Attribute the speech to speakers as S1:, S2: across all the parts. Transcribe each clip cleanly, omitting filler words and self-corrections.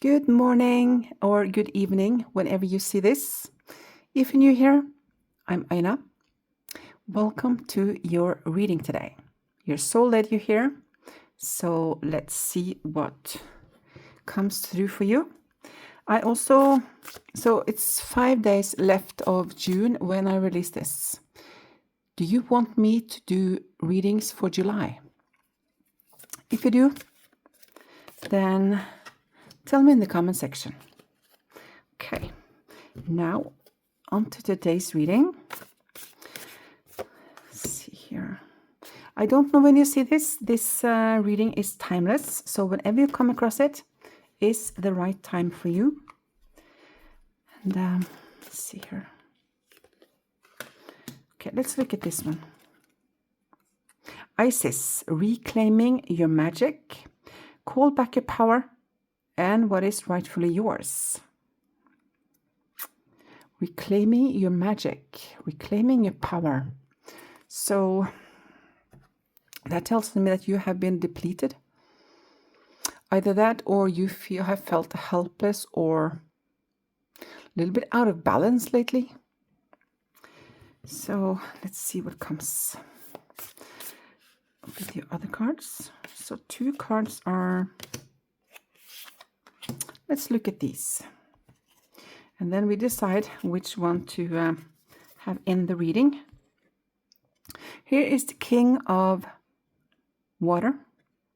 S1: Good morning or good evening whenever you see this. If you're new here, I'm Aina. Welcome to your reading today. You're so glad you're here. So let's see what comes through for you. So it's 5 days left of June when I release this. Do you want me to do readings for July? If you do, then tell me in the comment section. Okay, now on to today's reading. Let's see here. I don't know when you see this. This reading is timeless. So whenever you come across it, is the right time for you. And let's see here. Okay, let's look at this one. Isis, reclaiming your magic. Call back your power and what is rightfully yours. Reclaiming your magic, reclaiming your power. So that tells me that you have been depleted. Either that or you have felt helpless or a little bit out of balance lately. So let's see what comes with your other cards. So 2 cards are, let's look at these. And then we decide which one to have in the reading. Here is the King of Water.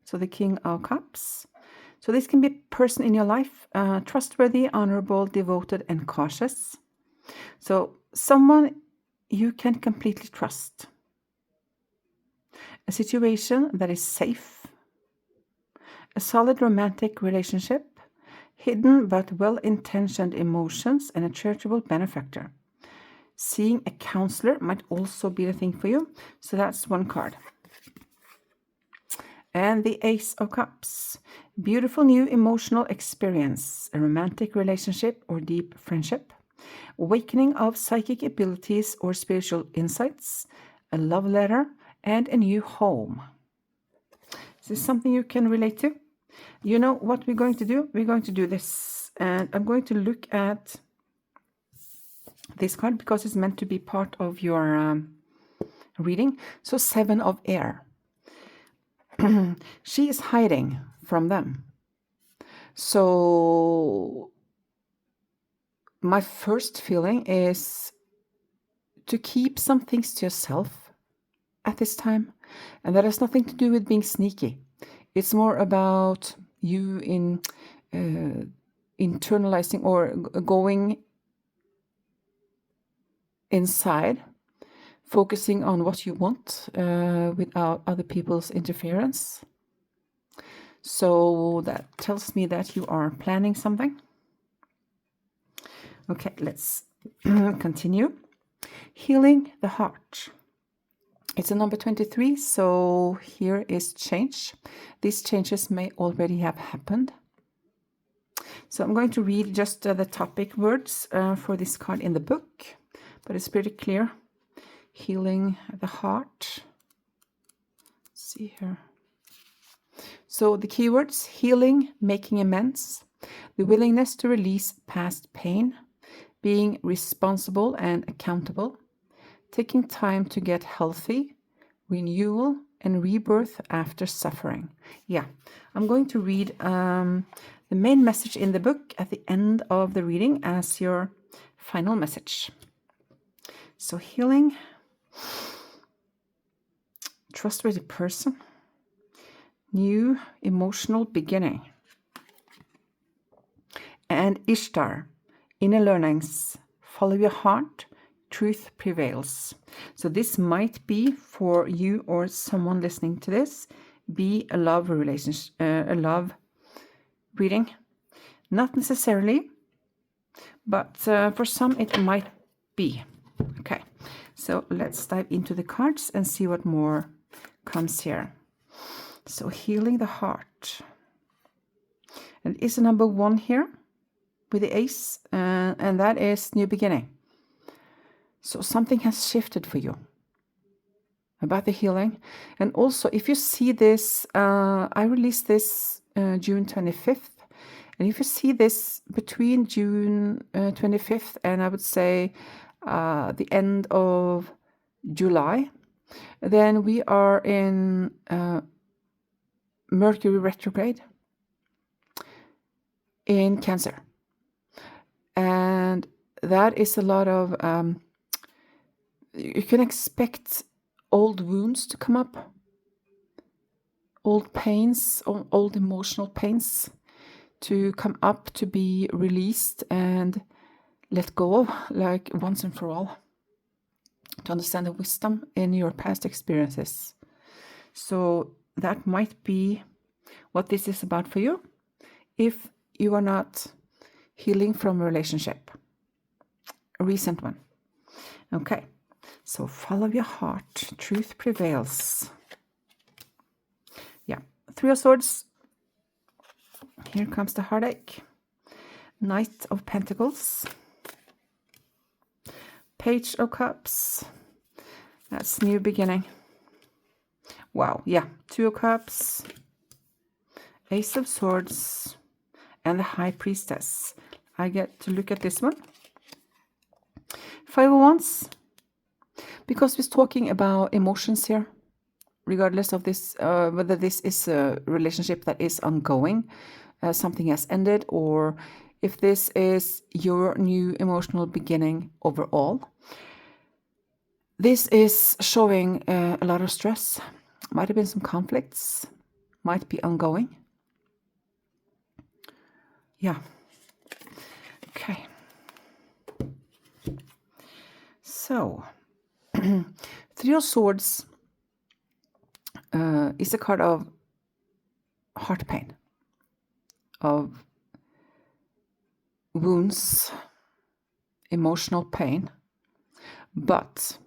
S1: So the King of Cups. So this can be a person in your life, trustworthy, honorable, devoted, and cautious. So someone you can completely trust. A situation that is safe. A solid romantic relationship. Hidden but well-intentioned emotions and a charitable benefactor. Seeing a counselor might also be the thing for you. So that's one card. And the Ace of Cups. Beautiful new emotional experience. A romantic relationship or deep friendship. Awakening of psychic abilities or spiritual insights. A love letter and a new home. Is this something you can relate to? You know what we're going to do? We're going to do this. And I'm going to look at this card because it's meant to be part of your reading. So 7 of Air. She is hiding from them. So my first feeling is to keep some things to yourself at this time. And that has nothing to do with being sneaky. It's more about you in internalizing or going inside, focusing on what you want without other people's interference. So that tells me that you are planning something. Okay, let's continue. Healing the heart. It's a number 23, so here is change. These changes may already have happened. So I'm going to read just the topic words for this card in the book, but it's pretty clear. Healing the heart. Let's see here. So the keywords: healing, making amends, the willingness to release past pain, being responsible and accountable, taking time to get healthy, renewal, and rebirth after suffering. Yeah, I'm going to read the main message in the book at the end of the reading as your final message. So healing, trustworthy person, new emotional beginning, and Ishtar, inner learnings, follow your heart, truth prevails. So this might be for you or someone listening to this, be a love relationship, a love reading. Not necessarily, but for some it might be. Okay, so let's dive into the cards and see what more comes here. So healing the heart. And it's a number 1 here with the ace, and that is new beginning. So something has shifted for you about the healing. And also, if you see this, I released this June 25th. And if you see this between June 25th and I would say the end of July, then we are in Mercury retrograde in Cancer. And that is a lot of, you can expect old wounds to come up, old pains, old emotional pains to come up, to be released and let go of, like once and for all, to understand the wisdom in your past experiences. So that might be what this is about for you if you are not healing from a relationship, a recent one. Okay, so follow your heart. Truth prevails. Yeah, Three of Swords. Here comes the heartache. Knight of Pentacles. Page of Cups. That's new beginning. Wow, yeah. Two of Cups. Ace of Swords. And the High Priestess. I get to look at this one. Five of Wands. Because we're talking about emotions here, regardless of this, whether this is a relationship that is ongoing, something has ended, or if this is your new emotional beginning overall. This is showing a lot of stress. Might have been some conflicts. Might be ongoing. Yeah. Okay. So, Three of Swords is a card of heart pain, of wounds, emotional pain. But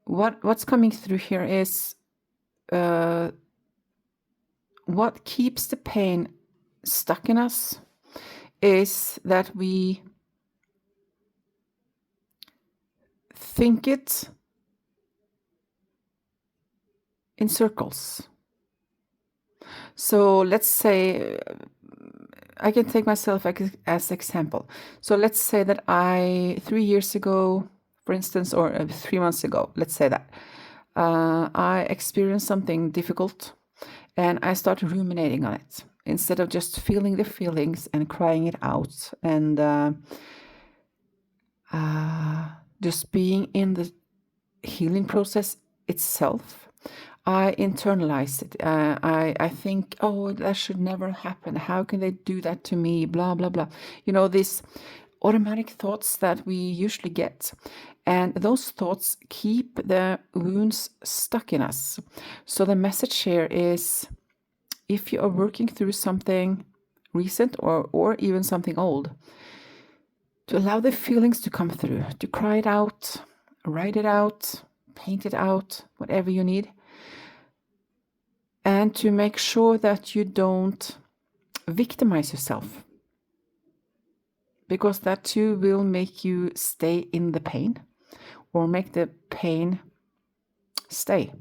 S1: what's coming through here is what keeps the pain stuck in us is that we think it in circles. So let's say, I can take myself as example. So let's say that 3 years ago, for instance, or 3 months ago, let's say that, I experienced something difficult and I started ruminating on it instead of just feeling the feelings and crying it out and just being in the healing process itself. I internalize it. I think, oh, that should never happen. How can they do that to me? Blah, blah, blah. You know, these automatic thoughts that we usually get. And those thoughts keep the wounds stuck in us. So the message here is, if you are working through something recent or even something old, to allow the feelings to come through, to cry it out, write it out, paint it out, whatever you need. And to make sure that you don't victimize yourself, because that too will make you stay in the pain or make the pain stay.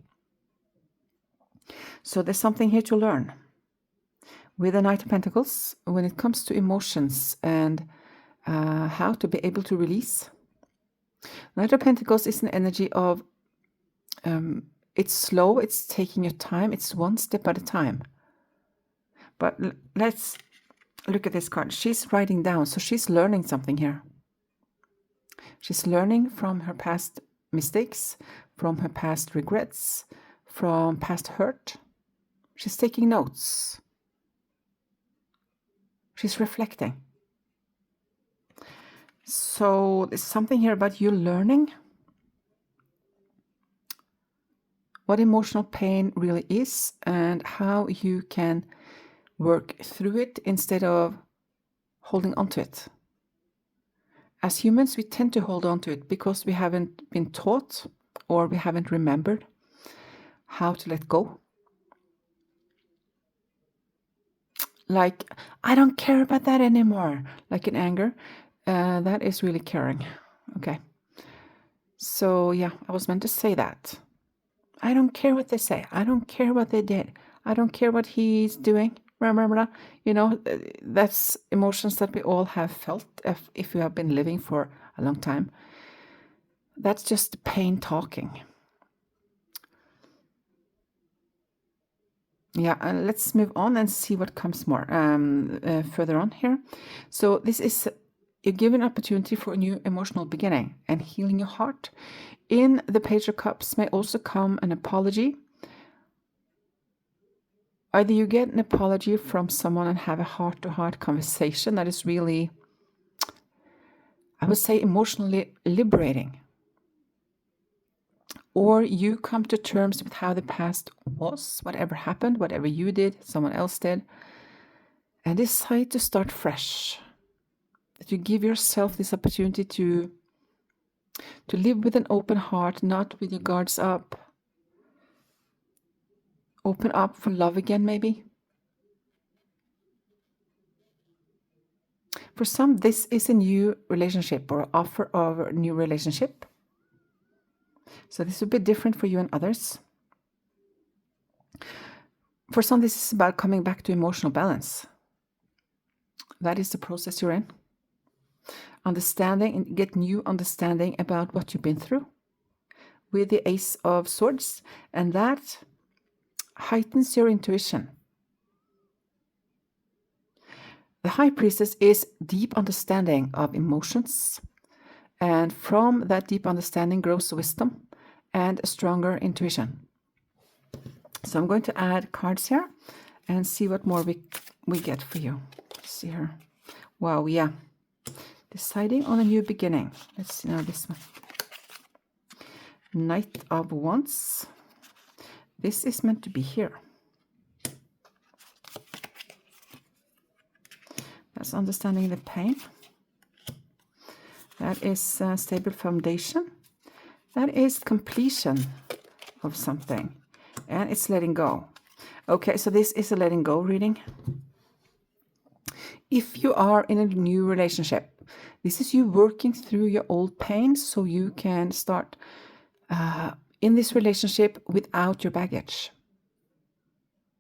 S1: So there's something here to learn. With the Knight of Pentacles, when it comes to emotions and how to be able to release, Knight of Pentacles is an energy of it's slow, it's taking your time, it's one step at a time. But let's look at this card. She's writing down, so she's learning something here. She's learning from her past mistakes, from her past regrets, from past hurt. She's taking notes. She's reflecting. So there's something here about you learning what emotional pain really is and how you can work through it instead of holding on to it. As humans, we tend to hold on to it because we haven't been taught or we haven't remembered how to let go. Like, I don't care about that anymore, like in anger. That is really caring. Okay. So yeah, I was meant to say that. I don't care what they say. I don't care what they did. I don't care what he's doing. That's emotions that we all have felt if you have been living for a long time. That's just the pain talking. Yeah, and let's move on and see what comes more further on here. So this is, you give an opportunity for a new emotional beginning and healing your heart. In the Page of Cups may also come an apology. Either you get an apology from someone and have a heart-to-heart conversation that is really, I would say, emotionally liberating. Or you come to terms with how the past was, whatever happened, whatever you did, someone else did, and decide to start fresh. That you give yourself this opportunity to live with an open heart, not with your guards up. Open up for love again, maybe. For some, this is a new relationship or offer of a new relationship. So this will be different for you and others. For some, this is about coming back to emotional balance. That is the process you're in. Understanding and get new understanding about what you've been through with the Ace of Swords, and that heightens your intuition. The High Priestess is deep understanding of emotions, and from that deep understanding grows wisdom and a stronger intuition. So I'm going to add cards here and see what more we get for you. Let's see here. Wow, yeah. Deciding on a new beginning. Let's see now this one. Knight of Wands. This is meant to be here. That's understanding the pain. That is stable foundation. That is completion of something. And it's letting go. Okay, so this is a letting go reading. If you are in a new relationship, this is you working through your old pain so you can start in this relationship without your baggage.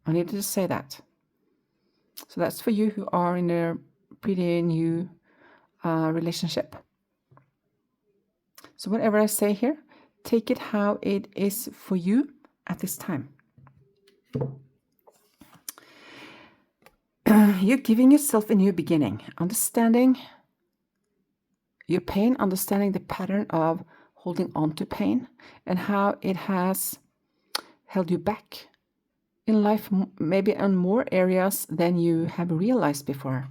S1: I needed to say that. So that's for you who are in a pretty new relationship. So whatever I say here, take it how it is for you at this time. You're giving yourself a new beginning, understanding your pain, understanding the pattern of holding on to pain and how it has held you back in life, maybe in more areas than you have realized before.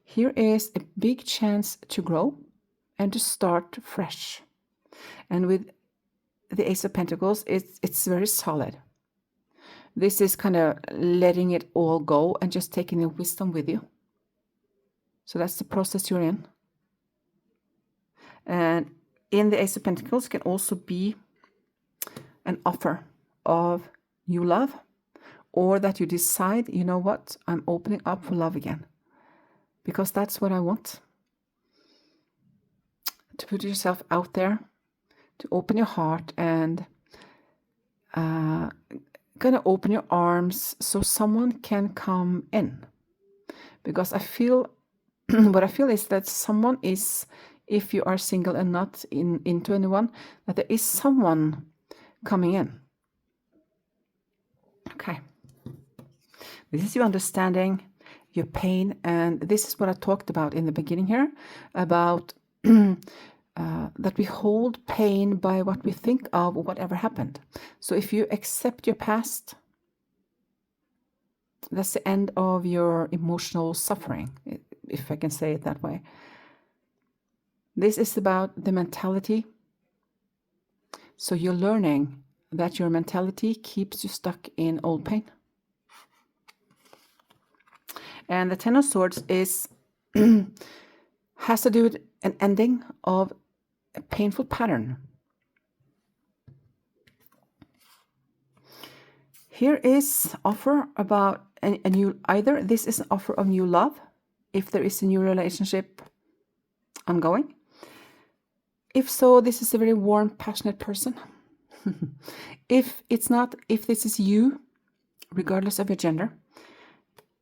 S1: Here is a big chance to grow and to start fresh. And with the Ace of Pentacles, it's very solid. This is kind of letting it all go and just taking the wisdom with you. So that's the process you're in. And in the Ace of Pentacles can also be an offer of new love, or that you decide, you know what, I'm opening up for love again. Because that's what I want. To put yourself out there, to open your heart and gonna open your arms so someone can come in. Because I feel, what I feel is that someone is, if you are single and not into anyone, that there is someone coming in. Okay. This is your understanding, your pain, and this is what I talked about in the beginning here, about that we hold pain by what we think of whatever happened. So if you accept your past, that's the end of your emotional suffering, if I can say it that way. This is about the mentality. So you're learning that your mentality keeps you stuck in old pain. And the Ten of Swords is has to do with an ending of a painful pattern. Here is offer about a new, either this is an offer of new love, if there is a new relationship ongoing. If so, this is a very warm, passionate person. If it's not, if this is you regardless of your gender,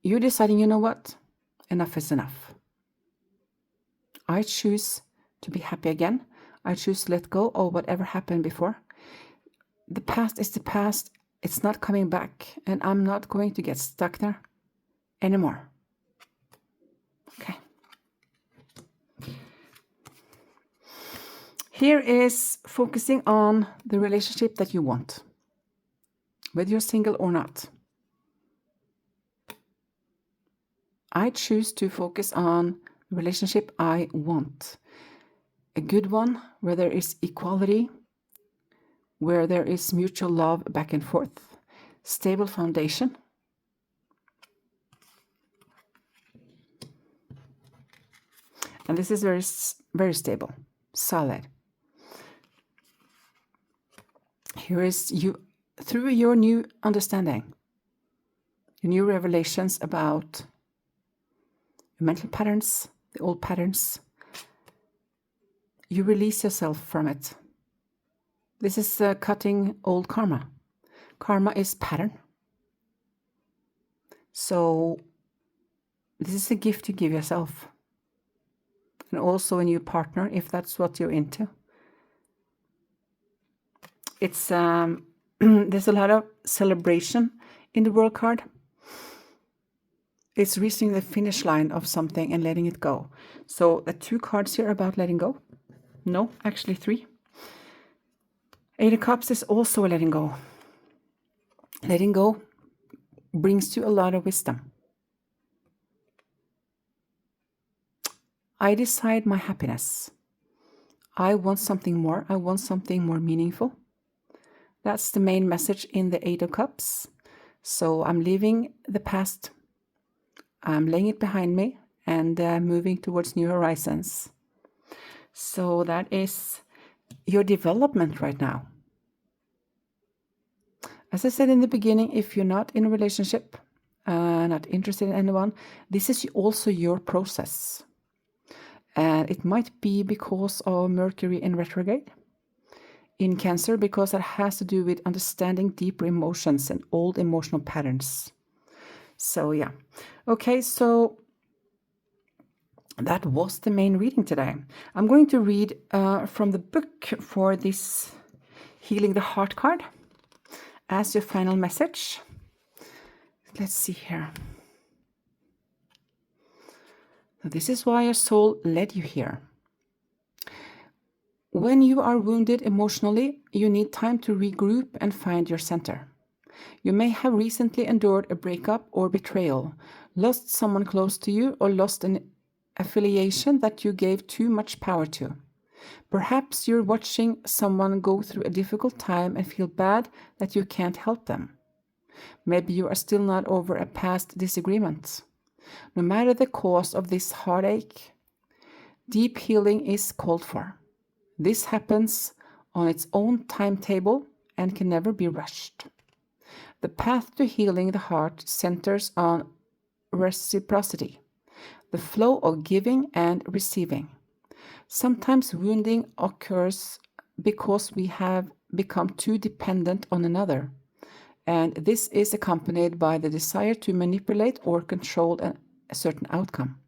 S1: you're deciding, you know what? Enough is enough. I choose to be happy again. I choose to let go of whatever happened before. The past is the past. It's not coming back, and I'm not going to get stuck there anymore. Okay. Here is focusing on the relationship that you want, whether you're single or not. I choose to focus on the relationship I want. A good one where there is equality, where there is mutual love back and forth, stable foundation. And this is very, very stable, solid. Here is you, through your new understanding, your new revelations about your mental patterns, the old patterns, you release yourself from it. This is cutting old karma. Karma is pattern. So this is a gift you give yourself. And also a new partner, if that's what you're into. It's there's a lot of celebration in the World card. It's reaching the finish line of something and letting it go. So the 2 cards here are about letting go. No, actually 3. 8 of Cups is also a letting go. Letting go brings you a lot of wisdom. I decide my happiness. I want something more. I want something more meaningful. That's the main message in the 8 of Cups. So I'm leaving the past. I'm laying it behind me and moving towards new horizons. So that is your development right now. As I said in the beginning, if you're not in a relationship, not interested in anyone, this is also your process. And it might be because of Mercury in retrograde in Cancer, because it has to do with understanding deeper emotions and old emotional patterns. So yeah. Okay, so that was the main reading today. I'm going to read from the book for this Healing the Heart card as your final message. Let's see here. This is why your soul led you here. When you are wounded emotionally, you need time to regroup and find your center. You may have recently endured a breakup or betrayal, lost someone close to you, or lost an affiliation that you gave too much power to. Perhaps you're watching someone go through a difficult time and feel bad that you can't help them. Maybe you are still not over a past disagreement. No matter the cause of this heartache, deep healing is called for. This happens on its own timetable and can never be rushed. The path to healing the heart centers on reciprocity, the flow of giving and receiving. Sometimes wounding occurs because we have become too dependent on another, and this is accompanied by the desire to manipulate or control a certain outcome.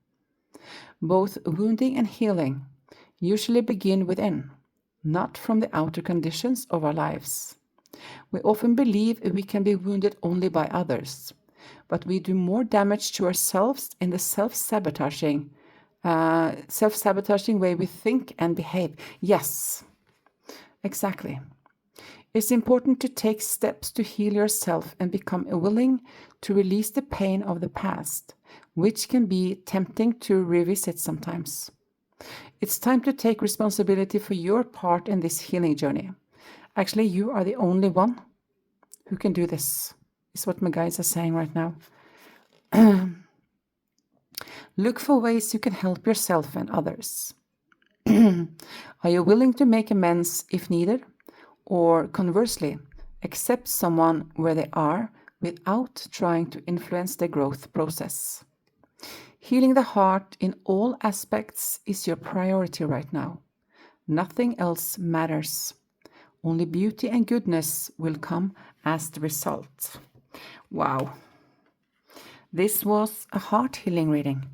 S1: Both wounding and healing usually begin within, not from the outer conditions of our lives. We often believe we can be wounded only by others, but we do more damage to ourselves in the self-sabotaging way we think and behave. Yes, exactly. It's important to take steps to heal yourself and become willing to release the pain of the past, which can be tempting to revisit sometimes. It's time to take responsibility for your part in this healing journey. Actually, you are the only one who can do this, is what my guides are saying right now. Look for ways you can help yourself and others. Are you willing to make amends if needed? Or conversely, accept someone where they are without trying to influence their growth process? Healing the heart in all aspects is your priority right now. Nothing else matters. Only beauty and goodness will come as the result. Wow. This was a heart healing reading.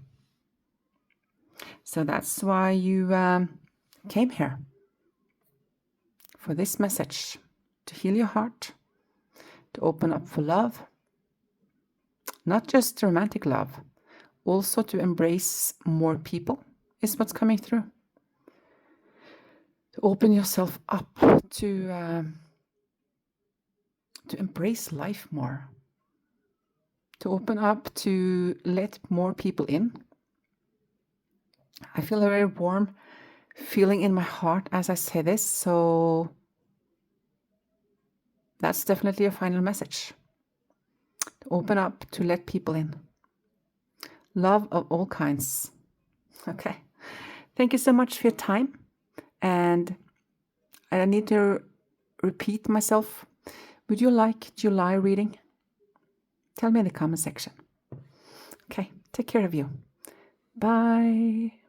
S1: So that's why you came here, for this message, to heal your heart, to open up for love, not just romantic love, also to embrace more people is what's coming through. To open yourself up to embrace life more, to open up to let more people in. I feel a very warm feeling in my heart as I say this, so that's definitely a final message. To open up to let people in. Love of all kinds. Okay. Thank you so much for your time. And I need to repeat myself. Would you like July reading? Tell me in the comment section. Okay. Take care of you. Bye.